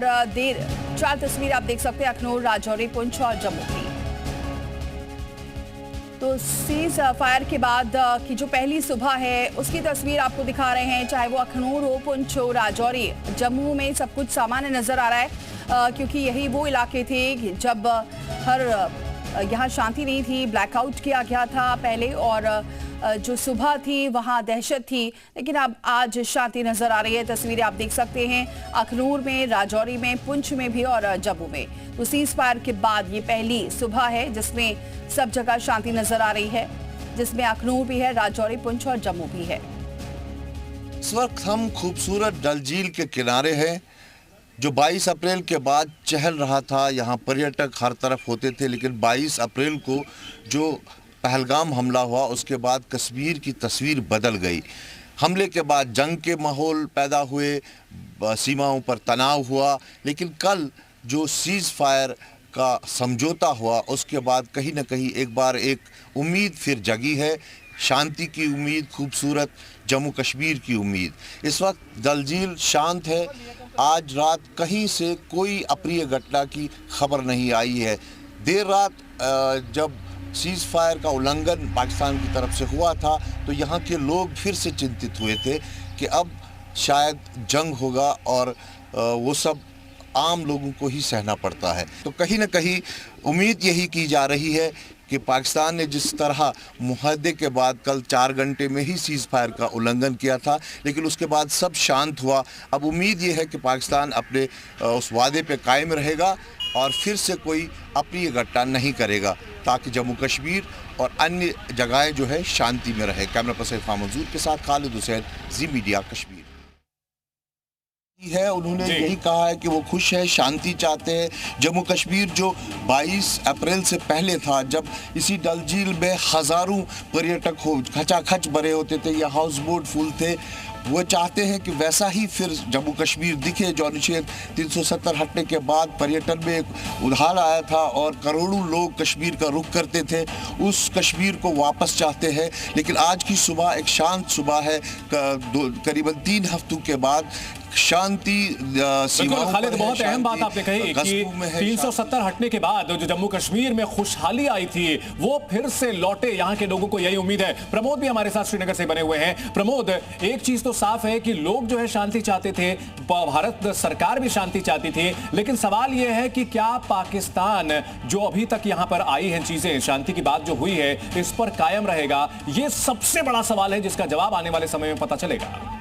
देर 4 तस्वीर आप देख सकते हैं अखनूर, राजौरी, पुंछ और जम्मू की। तो सीज फायर के बाद की जो पहली सुबह है उसकी तस्वीर आपको दिखा रहे हैं, चाहे वो अखनूर हो, पुंछ हो, राजौरी, जम्मू में सब कुछ सामान्य नजर आ रहा है क्योंकि यही वो इलाके थे जब यहाँ शांति नहीं थी, ब्लैकआउट किया गया था पहले और जो सुबह थी वहाँ दहशत थी, लेकिन अब आज शांति नजर आ रही है। तस्वीरें आप देख सकते हैं अखनूर में, राजौरी में, पुंछ में भी और जम्मू में। तो सीज फायर के बाद ये पहली सुबह है जिसमें सब जगह शांति नजर आ रही है, जिसमें अखनूर भी है, राजौरी, पुंछ और जम्मू भी है। इस वक्त हम खूबसूरत डल झील के किनारे हैं जो 22 अप्रैल के बाद चहल रहा था। यहाँ पर्यटक हर तरफ होते थे, लेकिन 22 अप्रैल को जो पहलगाम हमला हुआ उसके बाद कश्मीर की तस्वीर बदल गई। हमले के बाद जंग के माहौल पैदा हुए, सीमाओं पर तनाव हुआ, लेकिन कल जो सीज फायर का समझौता हुआ उसके बाद कहीं ना कहीं एक बार एक उम्मीद फिर जगी है, शांति की उम्मीद, खूबसूरत जम्मू कश्मीर की उम्मीद। इस वक्त डल झील शांत है। आज रात कहीं से कोई अप्रिय घटना की खबर नहीं आई है। देर रात जब सीज फायर का उल्लंघन पाकिस्तान की तरफ से हुआ था तो यहाँ के लोग फिर से चिंतित हुए थे कि अब शायद जंग होगा और वो सब आम लोगों को ही सहना पड़ता है। तो कहीं ना कहीं उम्मीद यही की जा रही है कि पाकिस्तान ने जिस तरह मुहद्दे के बाद कल 4 घंटे में ही सीज फायर का उल्लंघन किया था, लेकिन उसके बाद सब शांत हुआ। अब उम्मीद ये है कि पाकिस्तान अपने उस वादे पे कायम रहेगा और फिर से कोई अप्रिय घटना नहीं करेगा ताकि जम्मू कश्मीर और अन्य जगहें जो है शांति में रहे। कैमरा पर्सन इरफान मंजूर के साथ खालिद हुसैन, जी मीडिया कश्मीर है। उन्होंने यही कहा है कि वो खुश है, शांति चाहते हैं। जम्मू कश्मीर जो 22 अप्रैल से पहले था, जब इसी डल झील में हज़ारों पर्यटक हो खचाखच भरे होते थे या हाउस बोट फुल थे, वो चाहते हैं कि वैसा ही फिर जम्मू कश्मीर दिखे। जो अनुच्छेद 370 हटने के बाद पर्यटन में एक उधार आया था और करोड़ों लोग कश्मीर का रुख करते थे, उस कश्मीर को वापस चाहते हैं। लेकिन आज की सुबह एक शांत सुबह है, करीबन 3 हफ्तों के बाद शांति। खालिद, बहुत अहम बात आपने कही कि 370 हटने के बाद जो जम्मू कश्मीर में खुशहाली आई थी वो फिर से लौटे, यहाँ के लोगों को यही उम्मीद है। प्रमोद भी हमारे साथ श्रीनगर से बने हुए हैं। प्रमोद, एक चीज तो साफ है कि लोग जो है शांति चाहते थे, भारत सरकार भी शांति चाहती थी, लेकिन सवाल यह है कि क्या पाकिस्तान जो अभी तक यहाँ पर आई है चीजें, शांति की बात जो हुई है, इस पर कायम रहेगा? ये सबसे बड़ा सवाल है जिसका जवाब आने वाले समय में पता चलेगा।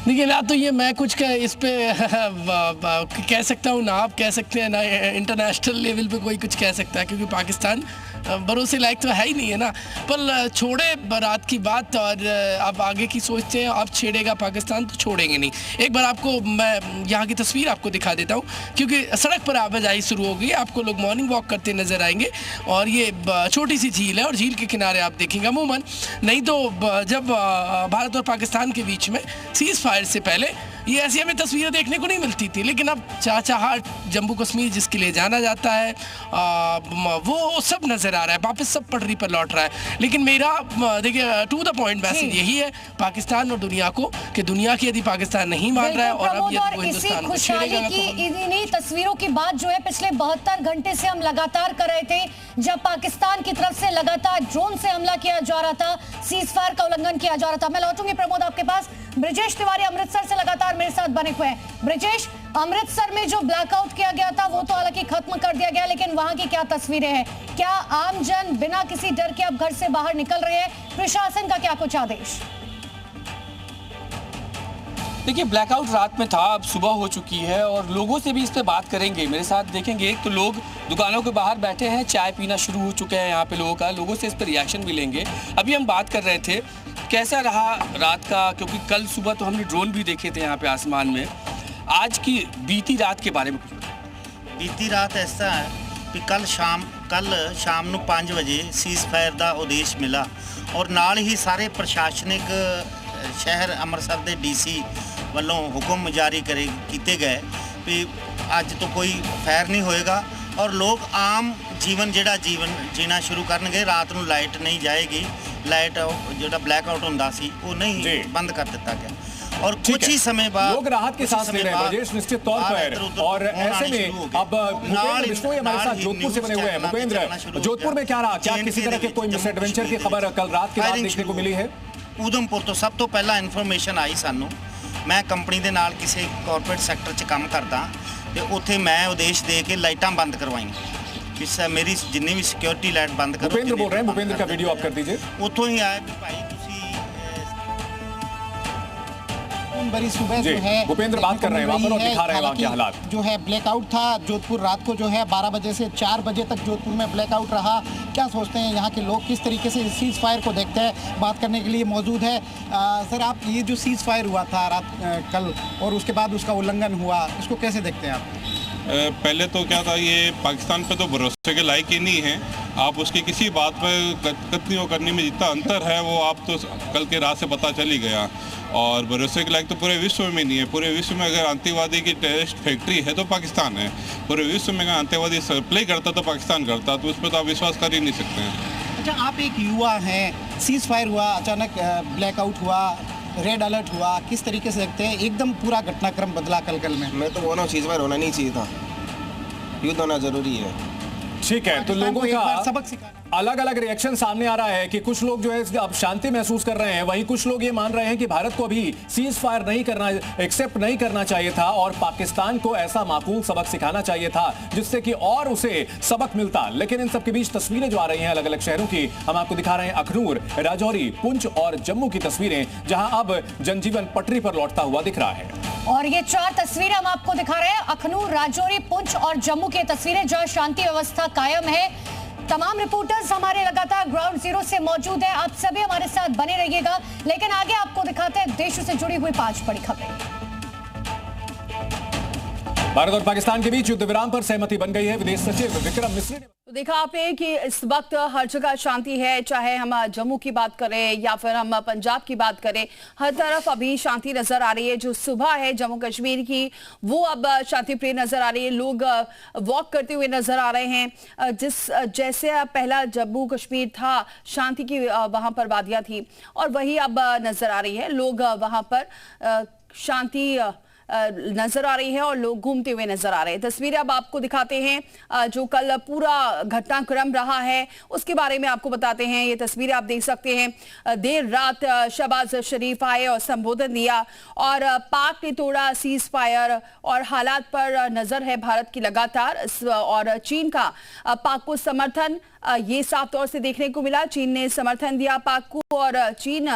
देखिए, ना तो ये मैं कुछ इस पे कह सकता हूँ, ना आप कह सकते हैं, ना इंटरनेशनल लेवल पे कोई कुछ कह सकता है, क्योंकि पाकिस्तान भरोसे लायक तो है ही नहीं है ना। पर छोड़े रात की बात और आप आगे की सोचते हैं, अब छेड़ेगा पाकिस्तान तो छोड़ेंगे नहीं। एक बार आपको मैं यहाँ की तस्वीर आपको दिखा देता हूँ, क्योंकि सड़क पर आवाजाही शुरू हो गई। आपको लोग मॉर्निंग वॉक करते नज़र आएंगे और ये छोटी सी झील है और झील के किनारे आप देखेंगे अमूमन नहीं तो जब भारत और पाकिस्तान के बीच में सीज फायर से पहले ये ऐसी हमें तस्वीरें देखने को नहीं मिलती थी। लेकिन अब चाचाहाट, जम्मू कश्मीर जिसके लिए जाना जाता है, वो सब नज़र आ रहा है, वापस सब पटरी पर लौट रहा है। लेकिन मेरा देखिए टू द पॉइंट मैसेज यही है पाकिस्तान और दुनिया को कि दुनिया की यदि पाकिस्तान नहीं मान रहा है और अब यदि वो हिंदुस्तान को छेड़ेगा तो इन्हीं तस्वीरों की बात जो है पिछले 72 घंटे से हम लगातार कर रहे थे, जब पाकिस्तान की तरफ से लगातार ड्रोन से हमला किया जा रहा था, सीज फायर का उल्लंघन किया जा रहा था। मैं लौटूंगी प्रमोद आपके पास। ब्रिजेश तिवारी अमृतसर से लगातार मेरे साथ बने हुए हैं। ब्रिजेश, अमृतसर में जो ब्लैकआउट किया गया था वो तो हालांकि खत्म कर दिया गया, लेकिन वहां की क्या तस्वीरें हैं? क्या आम जन बिना किसी डर के अब घर से बाहर निकल रहे हैं? प्रशासन का क्या कुछ आदेश? देखिए, ब्लैकआउट रात में था, अब सुबह हो चुकी है और लोगों से भी इस पे बात करेंगे। मेरे साथ देखेंगे, एक तो लोग दुकानों के बाहर बैठे हैं, चाय पीना शुरू हो चुके हैं यहाँ पे लोगों का, लोगों से इस पर रिएक्शन भी लेंगे। अभी हम बात कर रहे थे कैसा रहा रात का, क्योंकि कल सुबह तो हमने ड्रोन भी देखे थे यहाँ पे आसमान में। आज की बीती रात के बारे में बीती रात ऐसा है कि कल शाम ਨੂੰ 5 ਵਜੇ ਸੀਜ਼ ਫਾਇਰ ਦਾ ਉਦੇਸ਼ ਮਿਲਾ ਔਰ ਨਾਲ ਹੀ ਸਾਰੇ ਪ੍ਰਸ਼ਾਸਨਿਕ ਸ਼ਹਿਰ ਅੰਮ੍ਰਿਤਸਰ ਦੇ ਡੀਸੀ ਵੱਲੋਂ ਹੁਕਮ ਜਾਰੀ ਕੀਤੇ ਗਏ ਵੀ ਅੱਜ ਤੋਂ ਕੋਈ ਫਾਇਰ ਨਹੀਂ ਹੋਏਗਾ ਔਰ ਲੋਕ ਆਮ ਜੀਵਨ ਜੀਣਾ ਸ਼ੁਰੂ ਕਰਨਗੇ। ਰਾਤ ਨੂੰ ਲਾਈਟ ਨਹੀਂ ਜਾਏਗੀ, ਲਾਈਟ ਜਿਹੜਾ ਬਲੈਕਆਊਟ ਹੁੰਦਾ ਸੀ ਉਹ ਨਹੀਂ ਬੰਦ ਕਰ ਦਿੱਤਾ ਗਿਆ। और कुछ ही समय बाद लोग राहत की सांस ले रहे हैं ब्रजेश, निश्चित तौर पर। और ऐसे में अब भूपेंद्र बिश्नोई हमारे साथ जोधपुर से बने हुए हैं। भूपेंद्र, जोधपुर में क्या रहा, क्या किसी तरह के कोई मिसएडवेंचर की खबर कल रात के बाद देखने को मिली है? ਉਧਮਪੁਰ ਤੋਂ ਸਭ ਤੋਂ ਪਹਿਲਾਂ ਇਨਫੋਰਮੇਸ਼ਨ ਆਈ ਸਾਨੂੰ। ਮੈਂ ਕੰਪਨੀ ਦੇ ਨਾਲ ਕਿਸੇ ਕਾਰਪੋਰੇਟ ਸੈਕਟਰ 'ਚ ਕੰਮ ਕਰਦਾ ਤੇ ਉੱਥੇ ਮੈਂ ਉਦੇਸ਼ ਦੇ ਕੇ ਲਾਈਟਾਂ ਬੰਦ ਕਰਵਾਈਆਂ ਕਿ ਮੇਰੀ ਜਿੰਨੀ ਵੀ ਸਿਕਿਉਰਿਟੀ ਲਾਈਟ ਬੰਦ ਕਰੋ। भूपेंद्र बोल रहे हैं, भूपेंद्र का वीडियो आप कर दीजिए। ਉੱਥੋਂ ਹੀ ਆਇਆ ਵੀ ਭਾਈ ਤੁਸੀਂ बड़ी सुबह जो है भूपेंद्र बात कर रहे हैं वहाँ पर और दिखा रहे हैं वहाँ के हालात। जो है ब्लैकआउट था जोधपुर, रात को जो है 12 बजे से 4 बजे तक जोधपुर में ब्लैकआउट रहा। क्या सोचते हैं यहाँ के लोग, किस तरीके से सीज फायर को देखते हैं? बात करने के लिए मौजूद है सर, आप ये जो सीज फायर हुआ था रात कल और उसके बाद उसका उल्लंघन हुआ, इसको कैसे देखते हैं आप? पहले तो क्या था, ये पाकिस्तान पे तो भरोसे के लायक ही नहीं है। आप उसकी किसी बात पर कतनी करने में जितना अंतर है वो आप तो कल के रात से पता चल ही गया। और भरोसे के लायक तो पूरे विश्व में नहीं है। पूरे विश्व में अगर आतंकवादी की टेररिस्ट फैक्ट्री है तो पाकिस्तान है। पूरे विश्व में अगर आतंकवादी सप्लाई करता तो पाकिस्तान करता, तो उस पर तो आप विश्वास कर ही नहीं सकते हैं। अच्छा, आप एक युवा हैं, सीज फायर हुआ, अचानक ब्लैकआउट हुआ, रेड अलर्ट हुआ, किस तरीके से देखते हैं? एकदम पूरा घटनाक्रम बदला कल में। मैं तो बोल रहा हूँ सीज फायर होना नहीं चाहिए था, युद्ध होना जरूरी है। ठीक है, तो लोगों का सबक सिखाना। अलग अलग रिएक्शन सामने आ रहा है कि कुछ लोग जो है अब शांति महसूस कर रहे हैं, वहीं कुछ लोग ये मान रहे हैं कि भारत को अभी सीज फायर नहीं करना, एक्सेप्ट नहीं करना चाहिए था और पाकिस्तान को ऐसा माकूल सबक सिखाना चाहिए था जिससे कि और उसे सबक मिलता। लेकिन इन सब के बीच तस्वीरें जो आ रही हैं अलग अलग शहरों की, हम आपको दिखा रहे हैं अखनूर, राजौरी, पुंछ और जम्मू की तस्वीरें, जहां अब जनजीवन पटरी पर लौटता हुआ दिख रहा है। और ये 4 तस्वीरें हम आपको दिखा रहे हैं, अखनूर, राजौरी, पुंछ और जम्मू की तस्वीरें जहां शांति व्यवस्था कायम है। तमाम रिपोर्टर्स हमारे लगातार ग्राउंड जीरो से मौजूद हैं। आप सभी हमारे साथ बने रहिएगा, लेकिन आगे आपको दिखाते हैं देश से जुड़ी हुई 5 बड़ी खबरें। भारत और पाकिस्तान के बीच युद्ध विराम पर सहमति बन गई है। विदेश सचिव विक्रम मिस्री ने तो देखा आपने कि इस वक्त हर जगह शांति है, चाहे हम जम्मू की बात करें या फिर हम पंजाब की बात करें, हर तरफ अभी शांति नजर आ रही है। जो सुबह है जम्मू कश्मीर की वो अब शांति प्रिय नजर आ रही है। लोग वॉक करते हुए नजर आ रहे हैं। जैसे पहला जम्मू कश्मीर था, शांति की वहां पर वादियां थी और वही अब नजर आ रही है। लोग वहां पर शांति नजर आ रही है और लोग घूमते हुए नजर आ रहे हैं। तस्वीरें अब आपको दिखाते हैं जो कल पूरा घटनाक्रम रहा है उसके बारे में आपको बताते हैं। ये तस्वीरें आप देख सकते हैं। देर रात शहबाज शरीफ आए और संबोधन दिया और पाक ने तोड़ा सीज फायर और हालात पर नजर है भारत की लगातार और चीन का पाक को समर्थन ये साफ तौर से देखने को मिला। चीन ने समर्थन दिया पाक को और चीन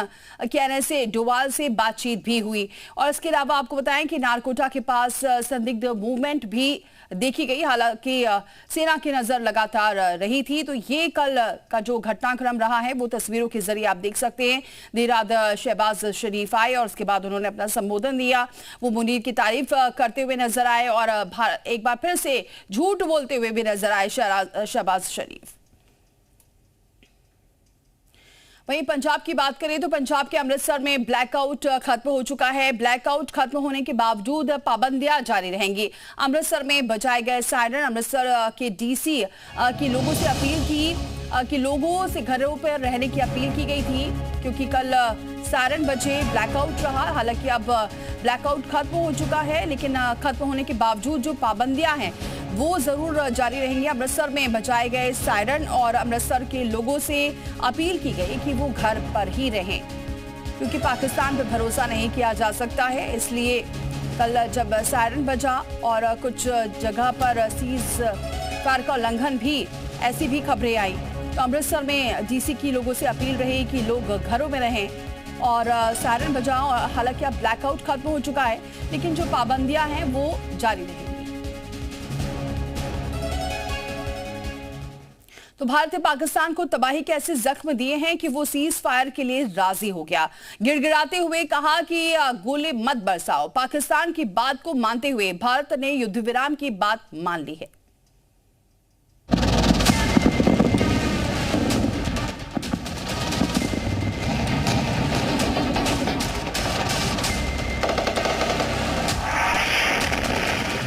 कहने से डोवाल से बातचीत भी हुई। और इसके अलावा आपको बताएं कि नारकोटा के पास संदिग्ध मूवमेंट भी देखी गई, हालांकि सेना की नजर लगातार रही थी। तो ये कल का जो घटनाक्रम रहा है वो तस्वीरों के जरिए आप देख सकते हैं। देर रात शहबाज शरीफ आए और उसके बाद उन्होंने अपना संबोधन दिया। वो मुनीर की तारीफ करते हुए नजर आए और एक बार फिर से झूठ बोलते हुए भी नजर आए शहबाज शरीफ। वहीं पंजाब की बात करें तो पंजाब के अमृतसर में ब्लैकआउट खत्म हो चुका है। ब्लैकआउट खत्म होने के बावजूद पाबंदियां जारी रहेंगी। अमृतसर में बजाए गए सायरन। अमृतसर के डीसी की लोगों से अपील की कि लोगों से घरों पर रहने की अपील की गई थी क्योंकि कल सायरन बजे ब्लैकआउट रहा। हालांकि अब ब्लैकआउट खत्म हो चुका है, लेकिन खत्म होने के बावजूद जो पाबंदियां हैं वो जरूर जारी रहेंगी। अमृतसर में बजाए गए सायरन और अमृतसर के लोगों से अपील की गई कि वो घर पर ही रहें क्योंकि पाकिस्तान पर भरोसा नहीं किया जा सकता है। इसलिए कल जब सायरन बजा और कुछ जगह पर सीज फायर का उल्लंघन भी, ऐसी भी खबरें आई, तो अमृतसर में डीसी की लोगों से अपील रही कि लोग घरों में रहें और सायरन बजाओ। हालांकि अब ब्लैकआउट खत्म हो चुका है, लेकिन जो पाबंदियां हैं वो जारी रहेंगी। तो भारत ने पाकिस्तान को तबाही के ऐसे जख्म दिए हैं कि वो सीज फायर के लिए राजी हो गया। गिड़गिड़ाते हुए कहा कि गोले मत बरसाओ। पाकिस्तान की बात को मानते हुए भारत ने युद्ध विराम की बात मान ली है।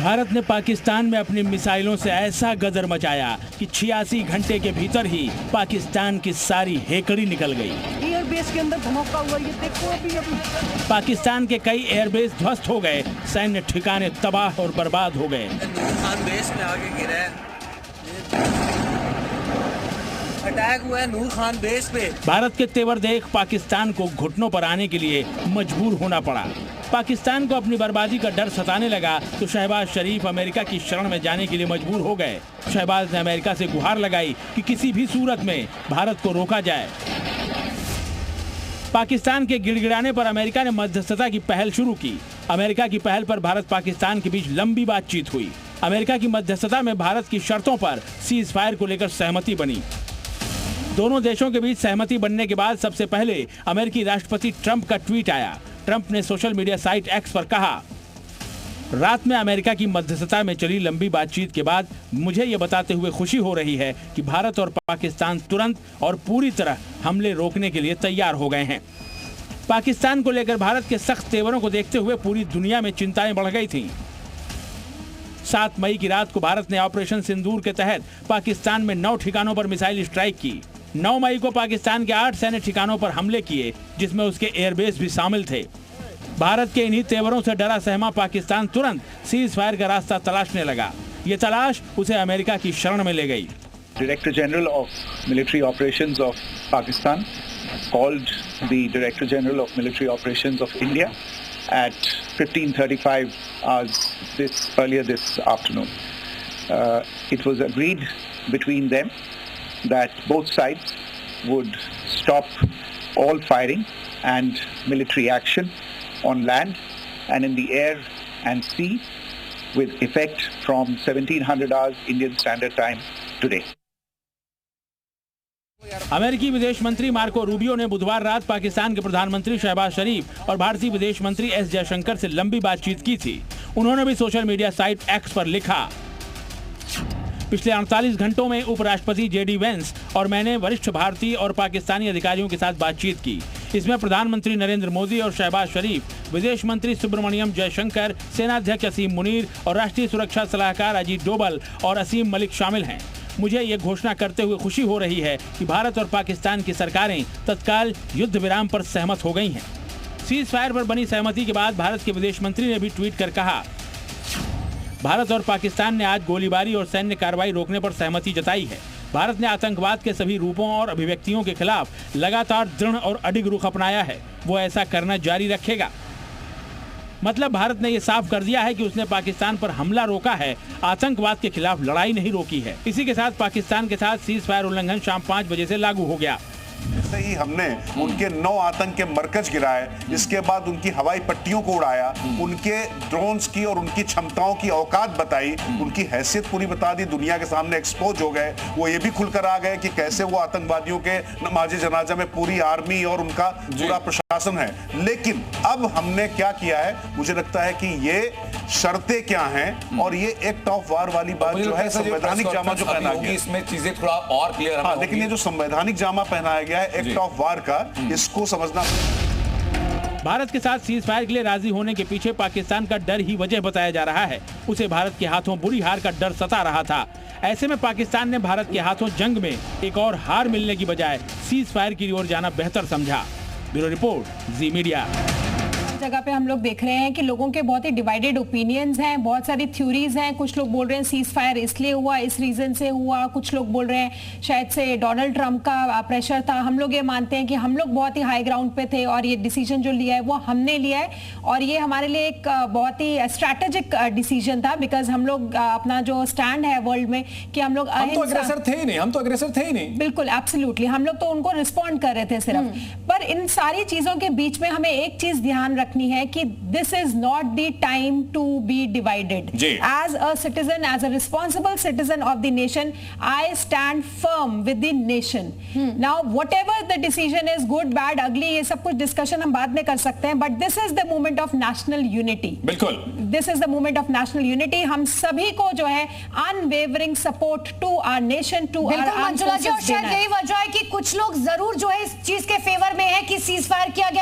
भारत ने पाकिस्तान में अपनी मिसाइलों से ऐसा गदर मचाया कि 86 घंटे के भीतर ही पाकिस्तान की सारी हेकड़ी निकल गई। एयरबेस के अंदर धमाका हुआ, ये देखो अभी। पाकिस्तान के कई एयरबेस ध्वस्त हो गए, सैन्य ठिकाने तबाह और बर्बाद हो गए। खान बेस में आगे गिरा है, अटैक हुआ है नूर खान बेस पे। भारत के तेवर देख पाकिस्तान को घुटनों पर आने के लिए मजबूर होना पड़ा। पाकिस्तान को अपनी बर्बादी का डर सताने लगा तो शहबाज शरीफ अमेरिका की शरण में जाने के लिए मजबूर हो गए। शहबाज ने अमेरिका से गुहार लगाई कि किसी भी सूरत में भारत को रोका जाए। पाकिस्तान के गिड़गिड़ाने पर अमेरिका ने मध्यस्थता की पहल शुरू की। अमेरिका की पहल पर भारत पाकिस्तान के बीच लंबी बातचीत हुई। अमेरिका की मध्यस्थता में भारत की शर्तों पर सीज फायर को लेकर सहमति बनी। दोनों देशों के बीच सहमति बनने के बाद सबसे पहले अमेरिकी राष्ट्रपति ट्रंप का ट्वीट आया। ट्रंप ने सोशल मीडिया साइट एक्स पर कहा, रात में अमेरिका की मध्यस्थता में चली लंबी बातचीत के बाद मुझे ये बताते हुए खुशी हो रही है कि भारत और पाकिस्तान तुरंत और पूरी तरह हमले रोकने के लिए तैयार हो गए हैं। पाकिस्तान को लेकर भारत के सख्त तेवरों को देखते हुए पूरी दुनिया में चिंताएं बढ़ गई थीं। 7 मई की रात को भारत ने ऑपरेशन सिंदूर के तहत पाकिस्तान में 9 ठिकानों पर मिसाइल स्ट्राइक की। 9 मई को पाकिस्तान के 8 सैन्य ठिकानों पर हमले किए, जिसमें उसके एयरबेस भी शामिल थे। भारत के इन्हीं तेवरों से डरा सहमा पाकिस्तान तुरंत सीज फायर का रास्ता तलाशने लगा। ये तलाश उसे अमेरिका की शरण में ले गई। Director General of Military Operations of Pakistan called the Director General of Military Operations of India at 15:35 hours earlier this afternoon. It was agreed between them that both sides would stop all firing and military action on land and in the air and sea with effect from 1700 hours Indian Standard Time today. अमेरिकी विदेश मंत्री Marco Rubio ने बुधवार रात पाकिस्तान के प्रधानमंत्री शहबाज शरीफ और भारतीय विदेश मंत्री एस जयशंकर से लंबी बातचीत की थी। उन्होंने भी सोशल मीडिया साइट एक्स पर लिखा, पिछले 48 घंटों में उपराष्ट्रपति जेडी वेंस और मैंने वरिष्ठ भारतीय और पाकिस्तानी अधिकारियों के साथ बातचीत की। इसमें प्रधानमंत्री नरेंद्र मोदी और शहबाज शरीफ, विदेश मंत्री सुब्रमण्यम जयशंकर, सेनाध्यक्ष असीम मुनीर और राष्ट्रीय सुरक्षा सलाहकार अजीत डोभाल और असीम मलिक शामिल हैं। मुझे ये घोषणा करते हुए खुशी हो रही है कि भारत और पाकिस्तान की सरकारें तत्काल युद्ध विराम पर सहमत हो गई हैं। सीज फायर पर बनी सहमति के बाद भारत के विदेश मंत्री ने भी ट्वीट कर कहा, भारत और पाकिस्तान ने आज गोलीबारी और सैन्य कार्रवाई रोकने पर सहमति जताई है। भारत ने आतंकवाद के सभी रूपों और अभिव्यक्तियों के खिलाफ लगातार दृढ़ और अडिग रुख अपनाया है। वो ऐसा करना जारी रखेगा। मतलब भारत ने ये साफ कर दिया है कि उसने पाकिस्तान पर हमला रोका है, आतंकवाद के खिलाफ लड़ाई नहीं रोकी है। इसी के साथ पाकिस्तान के साथ सीज फायर उल्लंघन शाम 5 बजे से लागू हो गया। से ही हमने उनके 9 आतंक के मरकज गिराए, इसके बाद उनकी हवाई पट्टियों को उड़ाया, उनके ड्रोन्स की और उनकी क्षमताओं की औकात बताई, उनकी हैसियत पूरी बता दी, दुनिया के सामने एक्सपोज हो गए। वो ये भी खुलकर आ गए कि कैसे वो आतंकवादियों के नमाज जनाजा में पूरी आर्मी और उनका पूरा प्रशासन है। लेकिन अब हमने क्या किया है, मुझे लगता है कि ये शर्तें क्या हैं और ये एक्ट ऑफ वार वाली बात जो है, संवैधानिक जामा जो पहना गया, इसमें चीजें थोड़ा और क्लियर हाँ, लेकिन ये जो संवैधानिक जामा पहनाया गया है एक्ट ऑफ वार का, इसको समझना। भारत के साथ सीज फायर के लिए राजी होने के पीछे पाकिस्तान का डर ही वजह बताया जा रहा है। उसे भारत के हाथों बुरी हार का डर सता रहा था। ऐसे में पाकिस्तान ने भारत के हाथों जंग में एक और हार मिलने की बजाय सीज फायर की ओर जाना बेहतर समझा। ब्यूरो रिपोर्ट, जी मीडिया। जगह पे हम लोग देख रहे हैं कि लोगों के बहुत ही डिवाइडेड ओपिनियंस हैं, बहुत सारी थ्योरीज हैं। कुछ लोग बोल रहे हैं सीज फायर इसलिए हुआ, इस रीजन से हुआ। कुछ लोग बोल रहे हैं शायद से डोनाल्ड ट्रंप का प्रेशर था। हम लोग ये मानते हैं कि हम लोग बहुत ही हाई ग्राउंड पे थे और ये डिसीजन जो लिया है वो हमने लिया है और ये हमारे लिए एक बहुत ही स्ट्रैटेजिक डिसीजन था, बिकॉज हम लोग अपना जो स्टैंड है वर्ल्ड में कि हम लोग तो अग्रेसर थे ही नहीं। बिल्कुल, एब्सोल्युटली, हम लोग तो उनको रिस्पॉन्ड कर रहे थे सिर्फ। पर इन सारी चीजों के बीच में हमें एक चीज ध्यान रखनी है कि this is not the time to be divided. As a citizen, as a responsible citizen of the nation, I stand firm with the nation. Now, whatever the decision is, good, bad, ugly, ये सब कुछ discussion हम बाद में कर सकते हैं, but this is the moment of national unity. बिल्कुल। This is the moment of national unity. हम सभी को जो है unwavering support to our nation, to our armed forces. और शायद यही वजह है कि कुछ लोग जरूर जो है इस चीज के फेवर में है कि सीज फायर किया गया।